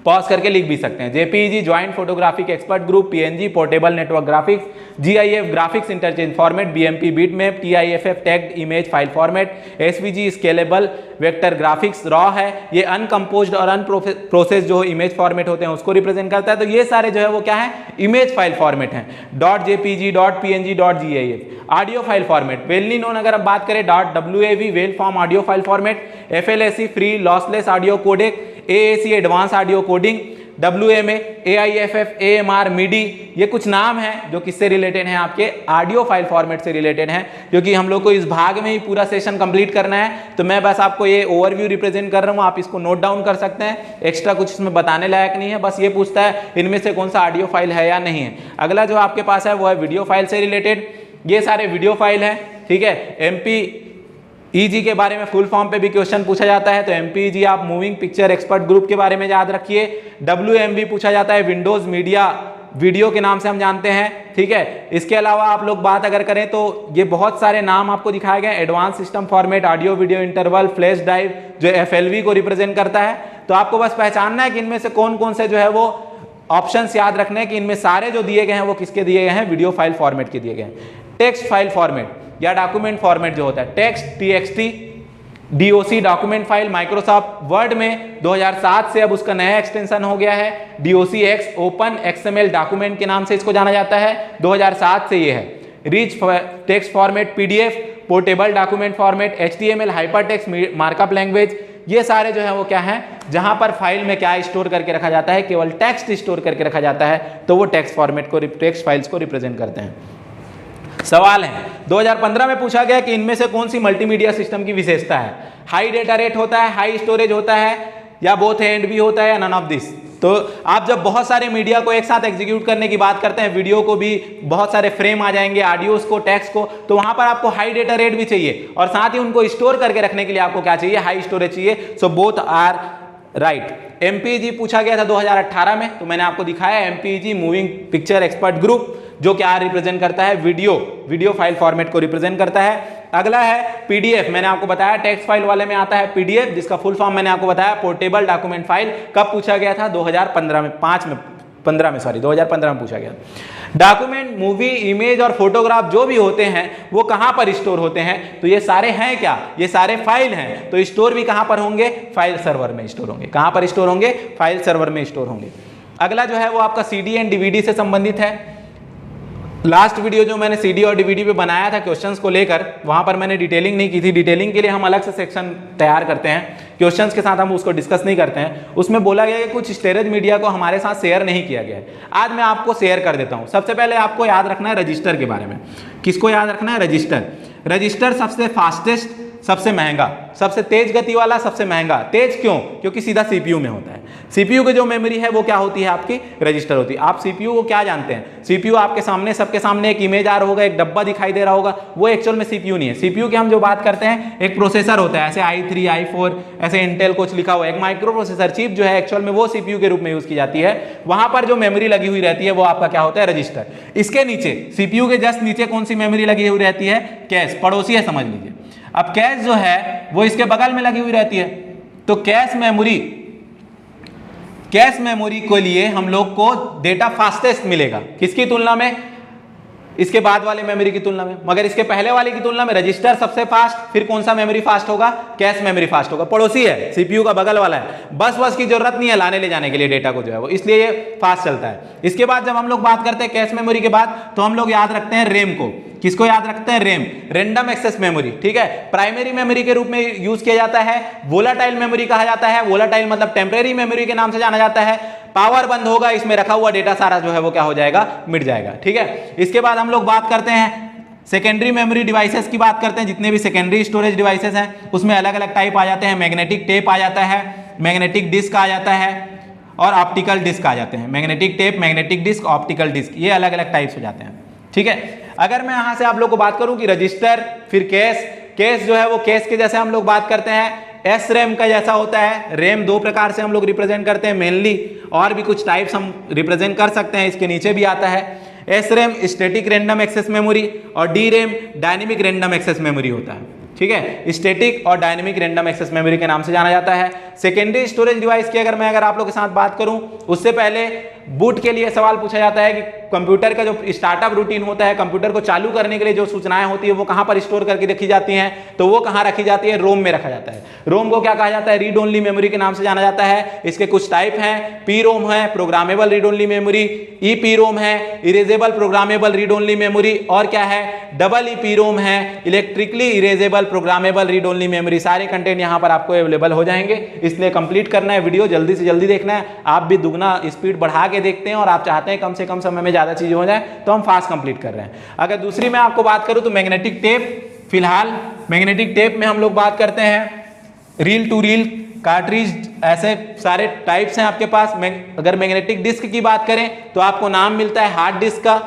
पॉज करके लिख भी सकते हैं। JPEG joint photographic expert group, PNG portable network graphics, GIF graphics interchange format, BMP bitmap, TIFF tagged image file format, SVG scalable vector graphics, raw है, ये अनकम्पोज्ड और अनप्रोसेस जो इमेज फॉर्मेट होते हैं उसको रिप्रेजेंट करता है। तो ये सारे जो है वो क्या है? इमेज फाइल फॉर्मेट हैं। .jpg, .png, .gif। Audio file format well known अगर हम बात करें .wav well form audio file format, FLAC free lossless audio codec, AAC advance audio coding, WMA, AIFF, AMR, MIDI, ये कुछ नाम हैं जो किससे रिलेटेड हैं, आपके ऑडियो फाइल फॉर्मेट से रिलेटेड हैं, क्योंकि हम लोग को इस भाग में ही पूरा सेशन कंप्लीट करना है। तो मैं बस आपको ये ओवरव्यू रिप्रेजेंट कर रहा हूँ, आप इसको नोट डाउन कर सकते हैं, एक्स्ट्रा कुछ इसमें बताने लायक नहीं है, बस ये पूछता है इनमें से कौन सा ऑडियो फाइल है या नहीं है। अगला जो आपके पास है वो है वीडियो फाइल से रिलेटेड, ये सारे वीडियो फाइल हैं, ठीक है। MPEG के बारे में फुल फॉर्म पे भी क्वेश्चन पूछा जाता है, तो MPEG आप मूविंग पिक्चर एक्सपर्ट ग्रुप के बारे में याद रखिए। WMV पूछा जाता है, विंडोज मीडिया वीडियो के नाम से हम जानते हैं, ठीक है। इसके अलावा आप लोग बात अगर करें तो ये बहुत सारे नाम आपको दिखाए गए, advance system format, audio video interval, flash drive जो FLV को रिप्रेजेंट करता है। तो आपको बस पहचानना है कि इनमें से कौन कौन से जो है वो ऑप्शंस याद रखने हैं कि इनमें सारे जो दिए गए हैं वो किसके दिए गए हैं, वीडियो फाइल फॉर्मेट के दिए गए हैं। टेक्स्ट फाइल फॉर्मेट या डॉक्यूमेंट फॉर्मेट जो होता है, text TXT, DOC document file, Microsoft word में 2007 से अब उसका नया एक्सटेंशन हो गया है DOCX, ओपन XML डॉक्यूमेंट के नाम से इसको जाना जाता है, 2007 से ये है। Rich text format, PDF, portable document format, HTML, hypertext markup language, ये सारे जो है वो क्या है, जहां पर फाइल में क्या स्टोर करके रखा जाता है, केवल टेक्स्ट स्टोर करके रखा जाता है, तो वो टेक्स्ट फॉर्मेट को, टेक्स्ट फाइल्स को रिप्रेजेंट करते हैं। सवाल है 2015 में पूछा गया कि इनमें से कौन सी मल्टीमीडिया सिस्टम की विशेषता है, हाई डेटा रेट होता है, हाई स्टोरेज होता है, या बोथ एंड भी होता है, या नन ऑफ दिस। तो आप जब बहुत सारे मीडिया को एक साथ एग्जीक्यूट करने की बात करते हैं, वीडियो को भी बहुत सारे फ्रेम आ जाएंगे, ऑडियोस को, टेक्स्ट को, तो वहां पर आपको हाई डेटा रेट भी चाहिए और साथ ही उनको स्टोर करके रखने के लिए आपको क्या चाहिए, हाई स्टोरेज चाहिए। So both are right. MPEG पूछा गया था 2018 में, तो मैंने आपको दिखाया MPEG moving picture expert group, जो क्या रिप्रेजेंट करता है, वीडियो फाइल फॉर्मेट को रिप्रेजेंट करता है। अगला है PDF, मैंने आपको बताया टेक्स्ट फाइल वाले में आता है PDF, जिसका फुल फॉर्म मैंने आपको बताया पोर्टेबल डॉक्यूमेंट फाइल। कब पूछा गया था, 2015 में, 2015 में पूछा गया। डॉक्यूमेंट, मूवी, इमेज और फोटोग्राफ जो भी होते हैं वो कहां पर स्टोर होते हैं, तो ये सारे हैं क्या, ये सारे फाइल हैं, तो स्टोर भी कहां पर होंगे, फाइल सर्वर में स्टोर होंगे। कहां पर स्टोर होंगे, फाइल सर्वर में स्टोर होंगे। अगला जो है वो आपका CD एंड DVD से संबंधित है। लास्ट वीडियो जो मैंने CD और DVD पे बनाया था क्वेश्चंस को लेकर, वहां पर मैंने डिटेलिंग नहीं की थी, डिटेलिंग के लिए हम अलग से सेक्शन तैयार करते हैं, क्वेश्चंस के साथ हम उसको डिस्कस नहीं करते हैं। उसमें बोला गया कि कुछ स्टोरेज मीडिया को हमारे साथ शेयर नहीं किया गया है, आज मैं आपको शेयर कर देता हूं। सबसे पहले आपको याद रखना है रजिस्टर के बारे में। किसको याद रखना है, रजिस्टर सबसे फास्टेस्ट, सबसे महंगा, सबसे तेज गति वाला, सबसे महंगा। तेज क्यों, क्योंकि सीधा CPU में होता है। CPU की जो मेमोरी है वो क्या होती है, आपकी रजिस्टर होती है। आप CPU को क्या जानते हैं, CPU आपके सामने, सबके सामने एक इमेज आ रहा होगा, एक डब्बा दिखाई दे रहा होगा, वो एक्चुअल में CPU नहीं है। CPU की हम जो बात करते हैं, एक प्रोसेसर होता है, ऐसे i3, i4, ऐसे इंटेल कुछ लिखा हुआ है, एक माइक्रो प्रोसेसर चिप जो है एक्चुअल में वो CPU के रूप में यूज की जाती है। वहां पर जो मेमोरी लगी हुई रहती है वो आपका क्या होता है, रजिस्टर। इसके नीचे, CPU के जस्ट नीचे कौन सी मेमोरी लगी हुई रहती है, कैश, पड़ोसी है समझ लीजिए। अब कैश जो है वो इसके बगल में लगी हुई रहती है, तो कैश मेमोरी के लिए हम लोग को डेटा फास्टेस्ट मिलेगा, किसकी तुलना में, इसके बाद वाले मेमोरी की तुलना में। मगर इसके पहले वाले की तुलना में रजिस्टर सबसे फास्ट, फिर कौन सा मेमोरी फास्ट होगा, कैश मेमोरी फास्ट होगा। पड़ोसी है, CPU का बगल वाला है, बस की जरूरत नहीं है लाने ले जाने के लिए डेटा को जो है वो, इसलिए ये फास्ट चलता है। इसके बाद जब हम लोग बात करते हैं कैश मेमोरी के बाद, तो हम लोग याद रखते हैं रैम को। किसको याद रखते हैं, रैम, रैंडम एक्सेस मेमोरी, ठीक है। प्राइमरी मेमोरी के रूप में यूज किया जाता है, वोलाटाइल मेमोरी कहा जाता है, वोलाटाइल मतलब टेम्परेरी मेमोरी के नाम से जाना जाता है। पावर बंद होगा, इसमें रखा हुआ डेटा सारा जो है वो क्या हो जाएगा, मिट जाएगा, ठीक है। इसके बाद हम लोग बात करते हैं सेकेंडरी मेमोरी डिवाइसेस की बात करते हैं। जितने भी सेकेंडरी स्टोरेज डिवाइसेस हैं उसमें अलग अलग टाइप आ जाते हैं। मैग्नेटिक टेप आ जाता है, मैग्नेटिक डिस्क आ जाता है और ऑप्टिकल डिस्क आ जाते हैं। Magnetic tape, magnetic disk, optical disk, ये अलग अलग टाइप्स हो जाते हैं, ठीक है। अगर मैं यहां से आप लोग को बात करूं कि रजिस्टर, फिर कैश जो है वो कैश के जैसे हम लोग बात करते हैं, SRAM का जैसा होता है। रैम दो प्रकार से हम लोग रिप्रेजेंट करते हैं मेनली, और भी कुछ टाइप्स हम रिप्रेजेंट कर सकते हैं, इसके नीचे भी आता है। SRAM static random access memory और DRAM dynamic random access memory होता है, ठीक है। स्टैटिक और डायनेमिक रैंडम एक्सेस मेमोरी के नाम से जाना जाता है। सेकेंडरी स्टोरेज डिवाइस की अगर आप लोग के साथ बात करूं, उससे पहले बूट के लिए सवाल पूछा जाता है कि कंप्यूटर का जो स्टार्टअप रूटीन होता है, कंप्यूटर को चालू करने के लिए जो सूचनाएं होती है वो कहां पर स्टोर करके रखी जाती हैं, तो वो कहां रखी जाती है, रोम में रखा जाता है। रोम को क्या कहा जाता है, रीड ओनली मेमोरी के नाम से जाना जाता है। इसके कुछ टाइप हैं, पी रोम है programmable read only memory, E P ROM है erasable programmable read only memory, और क्या है डबल ई पी रोम है electrically erasable programmable read only memory. सारे कंटेंट यहां पर आपको अवेलेबल हो जाएंगे, इसलिए कंप्लीट करना है वीडियो, जल्दी से जल्दी देखना है। आप भी दुगना स्पीड बढ़ा के देखते हैं और आप चाहते हैं कम से कम समय में ज्यादा चीजें हो जाए, तो हम फास्ट कंप्लीट कर रहे हैं। अगर दूसरी मैं आपको बात करूं तो मैग्नेटिक टेप, फिलहाल मैग्नेटिक टेप में हम लोग बात करते हैं रील टू रील, कार्ट्रिज, ऐसे सारे टाइप्स हैं आपके पास। अगर मैग्नेटिक डिस्क की बात करें तो आपको नाम मिलता है हार्ड डिस्क का,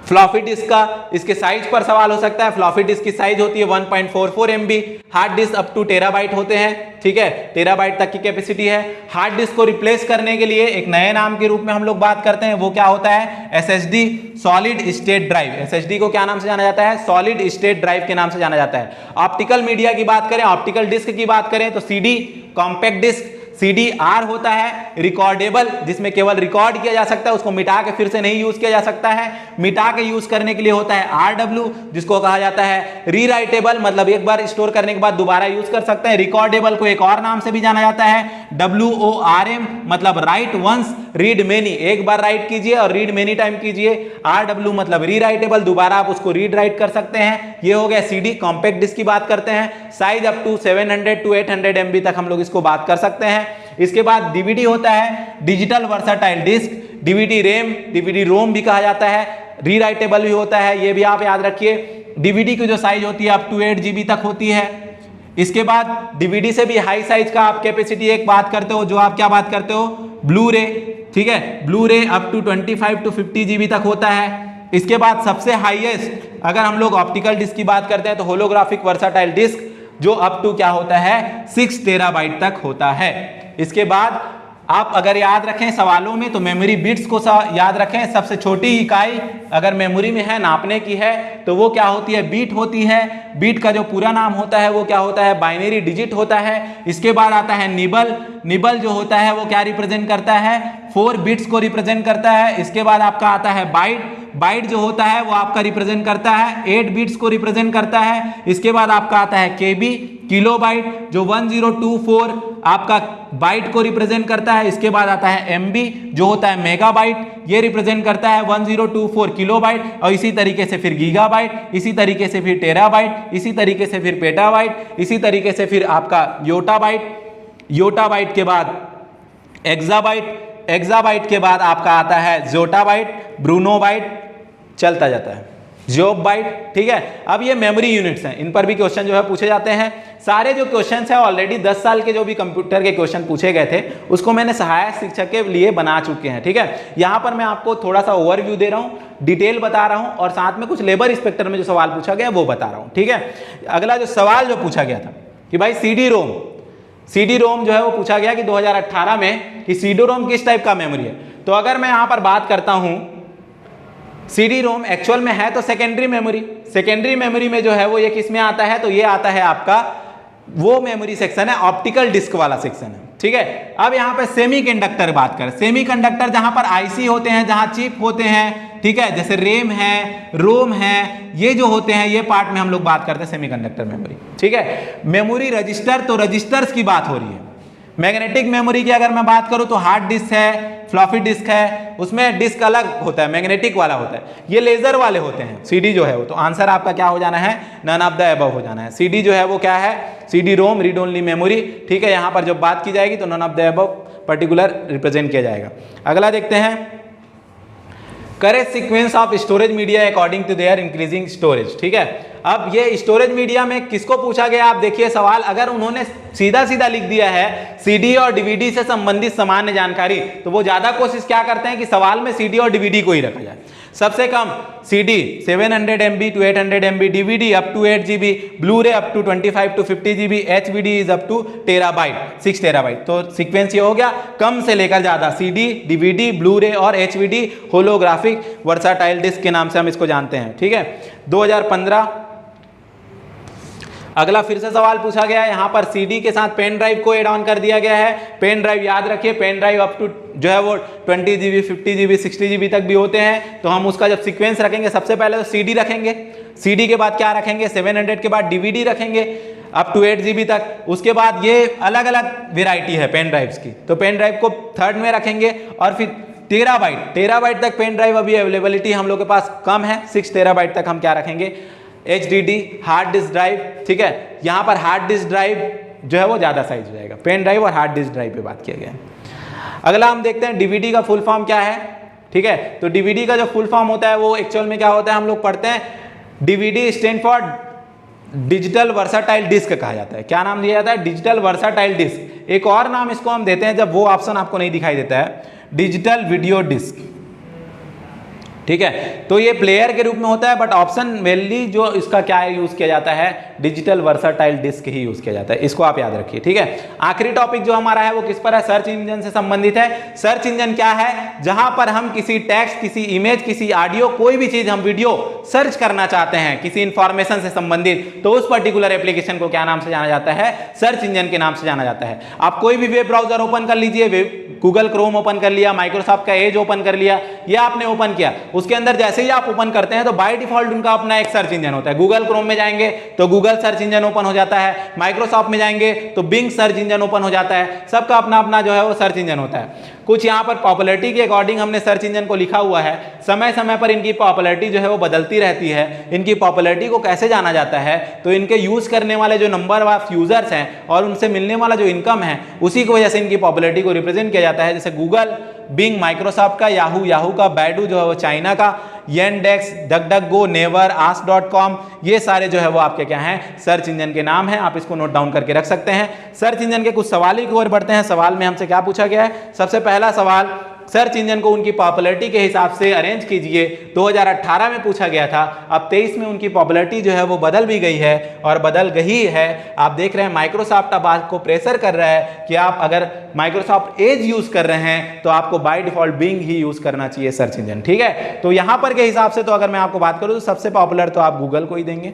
फ्लॉपी डिस्क का। इसके साइज पर सवाल हो सकता है, फ्लॉपी डिस्क की साइज होती है 1.44 MB, hard disk up to terabyte होते हैं, ठीक है, टेराबाइट तक की कैपेसिटी है। हार्ड डिस्क को रिप्लेस करने के लिए एक नए नाम के रूप में हम लोग बात करते हैं, वो क्या होता है, SSD, solid state drive. SSD को क्या नाम से जाना जाता है, सॉलिड स्टेट ड्राइव के नाम से जाना जाता है। ऑप्टिकल मीडिया की बात करें, ऑप्टिकल डिस्क की बात करें तो CD, कॉम्पैक्ट डिस्क, CDR होता है रिकॉर्डेबल, जिसमें केवल रिकॉर्ड किया जा सकता है, उसको मिटा के फिर से नहीं यूज किया जा सकता है। मिटा के यूज करने के लिए होता है RW, जिसको कहा जाता है रीराइटेबल, मतलब एक बार स्टोर करने के बाद दोबारा यूज कर सकते हैं। रिकॉर्डेबल को एक और नाम से भी जाना जाता है WORM, मतलब राइट वंस रीड मेनी, एक बार राइट कीजिए और रीड मेनी टाइम कीजिए। RW मतलब रीराइटेबल, दोबारा आप उसको रीड राइट कर सकते हैं। ये हो गया CD। कॉम्पैक्ट डिस्क की बात करते हैं, size up to 700 to 800 MB तक हम लोग इसको बात कर सकते हैं। इसके बाद DVD होता है digital versatile disc, DVD RAM, DVD ROM भी कहा जाता है, रीराइटेबल भी होता है, ये भी आप याद रखिए। DVD की जो साइज होती है अप टू 8 GB तक होती है। इसके बाद DVD से भी हाई साइज का आप कैपेसिटी एक बात करते हो, जो आप क्या बात करते हो, ब्लू रे, ठीक है, ब्लू रे अप टू 25 to 50 GB तक होता है। इसके बाद सबसे हाईएस्ट अगर हम लोग ऑप्टिकल डिस्क की बात करते हैं तो होलोग्राफिक वर्सटाइल डिस्क, जो अप टू क्या होता है 6 टेराबाइट तक होता है। इसके बाद आप अगर याद रखें सवालों में तो मेमोरी बिट्स को याद रखें। सबसे छोटी इकाई अगर मेमोरी में है, नापने की है, तो वो क्या होती है, बीट होती है। बीट का जो पूरा नाम होता है वो क्या होता है, बाइनरी डिजिट होता है। इसके बाद आता है निबल, निबल जो होता है वो क्या रिप्रेजेंट करता है, 4 बिट्स को रिप्रेजेंट करता है। इसके बाद आपका आता है बाइट, बाइट जो होता है वो आपका रिप्रेजेंट करता है 8 बिट्स को रिप्रेजेंट करता है। इसके बाद आपका आता है केबी, किलोबाइट, जो 1024 आपका बाइट को रिप्रेजेंट करता है। इसके बाद आता है एमबी, जो होता है मेगाबाइट, ये रिप्रेजेंट करता है 1024 किलोबाइट। और इसी तरीके से फिर गीगाबाइट, इसी तरीके से फिर टेराबाइट, इसी तरीके से फिर पेटाबाइट, इसी तरीके से फिर आपका योटाबाइट, योटाबाइट के बाद एक्साबाइट, एक्साबाइट के बाद आपका आता है जोटाबाइट, ब्रूनोबाइट, चलता जाता है जोब बाइट, ठीक है। अब ये मेमोरी यूनिट्स हैं, इन पर भी क्वेश्चन जो है पूछे जाते हैं। सारे जो क्वेश्चंस हैं ऑलरेडी 10 साल के जो भी कंप्यूटर के क्वेश्चन पूछे गए थे उसको मैंने सहायक शिक्षक के लिए बना चुके हैं, ठीक है। यहाँ पर मैं आपको थोड़ा सा ओवरव्यू दे रहा हूँ, डिटेल बता रहा हूँ, और साथ में कुछ लेबर इंस्पेक्टर में जो सवाल पूछा गया वो बता रहा हूँ, ठीक है। अगला जो सवाल जो पूछा गया था कि भाई CD रोम, CD रोम जो है वो पूछा गया कि 2018 में कि CD रोम किस टाइप का मेमोरी है। तो अगर मैं यहाँ पर बात करता हूँ, CD रोम एक्चुअल में है तो सेकेंडरी मेमोरी, सेकेंडरी मेमोरी में जो है वो ये किस में आता है, तो ये आता है आपका वो मेमोरी सेक्शन है, ऑप्टिकल डिस्क वाला सेक्शन है, ठीक है। अब यहाँ पे सेमीकंडक्टर बात करें, सेमीकंडक्टर जहां पर IC होते हैं, जहां चिप होते हैं, ठीक है, जैसे रैम है, रोम है, ये जो होते हैं ये पार्ट में हम लोग बात करते हैं सेमीकंडक्टर मेमोरी, ठीक है। मेमोरी रजिस्टर, तो रजिस्टर्स की बात हो रही है। मैग्नेटिक मेमोरी की अगर मैं बात करूं तो हार्ड डिस्क है, फ्लॉपी डिस्क है, उसमें डिस्क अलग होता है, मैग्नेटिक वाला होता है, ये लेजर वाले होते हैं। CD जो है वो, तो आंसर आपका क्या हो जाना है, नन ऑफ द अबव हो जाना है। CD जो है वो क्या है, CD ROM read only memory, ठीक है। यहाँ पर जब बात की जाएगी तो none of the above particular represent किया जाएगा। अगला देखते हैं, correct sequence of storage media according to their increasing storage, ठीक है। अब ये स्टोरेज मीडिया में किसको पूछा गया, आप देखिए सवाल, अगर उन्होंने सीधा सीधा लिख दिया है CD और DVD से संबंधित सामान्य जानकारी, तो वो ज्यादा कोशिश क्या करते हैं कि सवाल में CD और DVD को ही रखा जाए। सबसे कम CD 700 MB to 800 MB, DVD up to 8 GB, Blu-ray up to 25 to 50 GB, HVD is up to terabyte, 6 terabyte. तो सीक्वेंस ये हो गया, कम से लेकर ज्यादा, CD, DVD, ब्लू-रे और HVD होलोग्राफिक वर्साटाइल डिस्क के नाम से हम इसको जानते हैं, ठीक है। 2015 अगला फिर से सवाल पूछा गया है, यहाँ पर CD के साथ पेन ड्राइव को एड ऑन कर दिया गया है। पेन ड्राइव याद रखिए, पेन ड्राइव अप टू जो है वो 20 GB, 50 GB, 60 GB तक भी होते हैं। तो हम उसका जब सीक्वेंस रखेंगे, सबसे पहले तो CD रखेंगे, CD के बाद क्या रखेंगे, 700 के बाद DVD रखेंगे अप टू 8 GB तक। उसके बाद ये अलग अलग वेराइटी है पेन ड्राइव्स की, तो पेन ड्राइव को थर्ड में रखेंगे। और फिर टेराबाइट तक पेन ड्राइव अभी अवेलेबिलिटी हम लोग के पास कम है, 6 टेराबाइट तक हम क्या रखेंगे, HDD हार्ड डिस्क ड्राइव। ठीक है, यहाँ पर हार्ड डिस्क ड्राइव जो है वो ज़्यादा साइज हो जाएगा, पेन ड्राइव और हार्ड डिस्क ड्राइव पे बात किया गया है। अगला हम देखते हैं DVD का फुल फॉर्म क्या है। ठीक है, तो DVD का जो फुल फॉर्म होता है वो एक्चुअल में क्या होता है, हम लोग पढ़ते हैं DVD stand for digital versatile disc कहा जाता है। क्या नाम दिया जाता है, डिजिटल वर्साटाइल डिस्क। एक और नाम इसको हम देते हैं जब वो ऑप्शन आपको नहीं दिखाई देता है, डिजिटल वीडियो डिस्क। ठीक है, तो ये प्लेयर के रूप में होता है, बट ऑप्शन मेनली जो इसका क्या है यूज किया जाता है, डिजिटल वर्साटाइल डिस्क ही यूज किया जाता है, इसको आप याद रखिए। ठीक है, आखिरी टॉपिक जो हमारा है वो किस पर है, सर्च इंजन से संबंधित है। सर्च इंजन क्या है, जहां पर हम किसी टेक्स्ट, किसी इमेज, किसी ऑडियो, कोई भी चीज हम वीडियो सर्च करना चाहते हैं किसी इंफॉर्मेशन से संबंधित, तो उस पर्टिकुलर एप्लीकेशन को क्या नाम से जाना जाता है, सर्च इंजन के नाम से जाना जाता है। आप कोई भी वेब ब्राउजर ओपन कर लीजिए, गूगल क्रोम ओपन कर लिया, माइक्रोसॉफ्ट का एज ओपन कर लिया, ये आपने ओपन किया, उसके अंदर जैसे ही आप ओपन करते हैं तो बाय डिफॉल्ट उनका अपना एक सर्च इंजन होता है। गूगल क्रोम में जाएंगे तो गूगल सर्च इंजन ओपन हो जाता है, माइक्रोसॉफ्ट में जाएंगे तो बिंग सर्च इंजन ओपन हो जाता है। सबका अपना अपना जो है वो सर्च इंजन होता है। कुछ यहाँ पर पॉपुलैरिटी के अकॉर्डिंग हमने सर्च इंजन को लिखा हुआ है, समय समय पर इनकी पॉपुलैरिटी जो है वो बदलती रहती है। इनकी पॉपुलैरिटी को कैसे जाना जाता है, तो इनके यूज करने वाले जो नंबर ऑफ यूजर्स हैं और उनसे मिलने वाला जो इनकम है, उसी की वजह से इनकी पॉपुलैरिटी को रिप्रेजेंट किया जाता है। जैसे गूगल, बिंग माइक्रोसॉफ्ट का, याहू का, बैडू जो है वो चाइना का, येंडेक्स, डकडकगो, नेवर, ask.com, ये सारे जो है वो आपके क्या हैं, सर्च इंजन के नाम हैं। आप इसको नोट डाउन करके रख सकते हैं। सर्च इंजन के कुछ सवाल की ओर बढ़ते हैं। सवाल में हमसे क्या पूछा गया है, सबसे पहला सवाल, सर्च इंजन को उनकी पॉपुलैरिटी के हिसाब से अरेंज कीजिए। 2018 में पूछा गया था, अब 23 में उनकी पॉपुलैरिटी जो है वो बदल भी गई है और बदल गई है। आप देख रहे हैं माइक्रोसॉफ्ट अब आपको प्रेशर कर रहा है कि आप अगर माइक्रोसॉफ्ट एज यूज कर रहे हैं तो आपको बाय डिफॉल्ट बिंग ही यूज करना चाहिए सर्च इंजन। ठीक है, तो यहां पर के हिसाब से तो अगर मैं आपको बात करूं तो सबसे पॉपुलर तो आप गूगल को ही देंगे।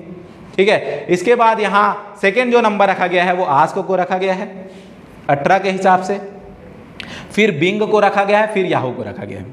ठीक है, इसके बाद यहां सेकेंड जो नंबर रखा गया है वो आस्क को रखा गया है 18 के हिसाब से, फिर बिंग को रखा गया है, फिर याहू को रखा गया है।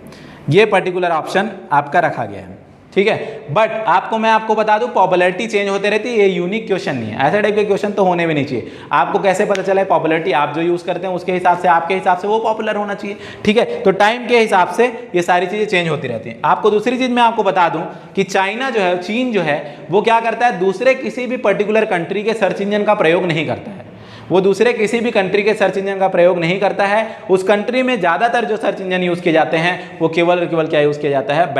ये पर्टिकुलर ऑप्शन आपका रखा गया है। ठीक है, बट मैं आपको बता दूं पॉपुलैरिटी चेंज होते रहती है, ये यूनिक क्वेश्चन नहीं है। ऐसे टाइप के क्वेश्चन तो होने भी नहीं चाहिए। आपको कैसे पता चला है पॉपुलैरिटी, आप जो यूज करते हैं उसके हिसाब से, आपके हिसाब से वो पॉपुलर होना चाहिए। ठीक है, तो टाइम के हिसाब से ये सारी चीजें चेंज होती रहती हैं। आपको दूसरी चीज मैं आपको बता दूं कि चाइना जो है, चीन जो है, वो क्या करता है, दूसरे किसी भी पर्टिकुलर कंट्री के सर्च इंजन का प्रयोग नहीं करता है। वो दूसरे किसी भी कंट्री के सर्च इंजन का प्रयोग नहीं करता है। उस कंट्री में ज्यादातर जो सर्च इंजन यूज किए जाते हैं वो केवल क्या यूज किया जाता है,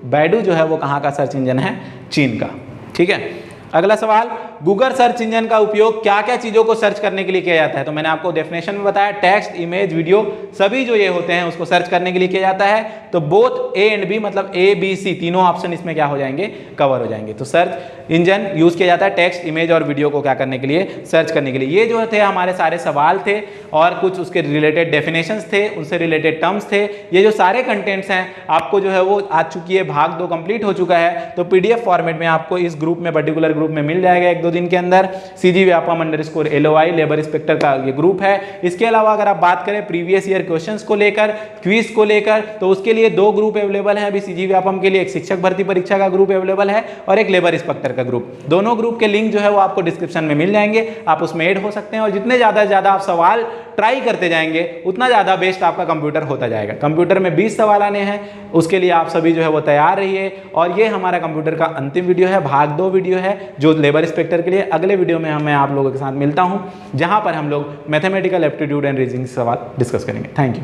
बैडू जो है वो कहाँ का सर्च इंजन है, चीन का। ठीक है, अगला सवाल, गूगल सर्च इंजन का उपयोग क्या क्या चीजों को सर्च करने के लिए किया जाता है। तो मैंने आपको डेफिनेशन में बताया, टेक्स्ट, इमेज, वीडियो, सभी जो ये होते हैं उसको सर्च करने के लिए किया जाता है। तो बोथ ए एंड बी मतलब ABC तीनों ऑप्शन इसमें क्या हो जाएंगे, कवर हो जाएंगे। तो सर्च इंजन यूज किया जाता है टेक्स्ट, इमेज और वीडियो को क्या करने के लिए, सर्च करने के लिए। ये जो थे हमारे सारे सवाल थे और कुछ उसके रिलेटेड डेफिनेशंस थे, उनसे रिलेटेड टर्म्स थे। ये जो सारे कंटेंट्स हैं आपको जो है वो आ चुकी है, भाग 2 कंप्लीट हो चुका है। तो PDF फॉर्मेट में आपको इस ग्रुप में, पर्टिकुलर ग्रुप में मिल जाएगा 1-2 दिन के अंदर। CG Vyapam_LOI लेबर इंस्पेक्टर का ये ग्रुप है। इसके अलावा अगर आप बात करें प्रीवियस ईयर क्वेश्चंस को लेकर, क्विज को लेकर, तो उसके लिए 2 ग्रुप अवेलेबल है अभी CG Vyapam के लिए। एक शिक्षक भर्ती परीक्षा का ग्रुप अवेलेबल है और एक लेबर इंस्पेक्टर का ग्रुप। दोनों ग्रुप के लिंक जो है वो आपको डिस्क्रिप्शन में मिल जाएंगे, आप उसमें ऐड हो सकते हैं। और जितने ज्यादा से ज्यादा आप सवाल ट्राई करते जाएंगे उतना ज्यादा बेस्ट आपका कंप्यूटर होता जाएगा। कंप्यूटर में 20 सवाल आने हैं, उसके लिए आप सभी जो है वो तैयार रहिए। और ये हमारा कंप्यूटर का अंतिम वीडियो है, भाग 2 वीडियो है जो लेबर इंस्पेक्टर के लिए। अगले वीडियो में मैं आप लोगों के साथ मिलता हूं जहां पर हम लोग मैथमेटिकल एप्टीट्यूड एंड रीजनिंग सवाल डिस्कस करेंगे। Thank you.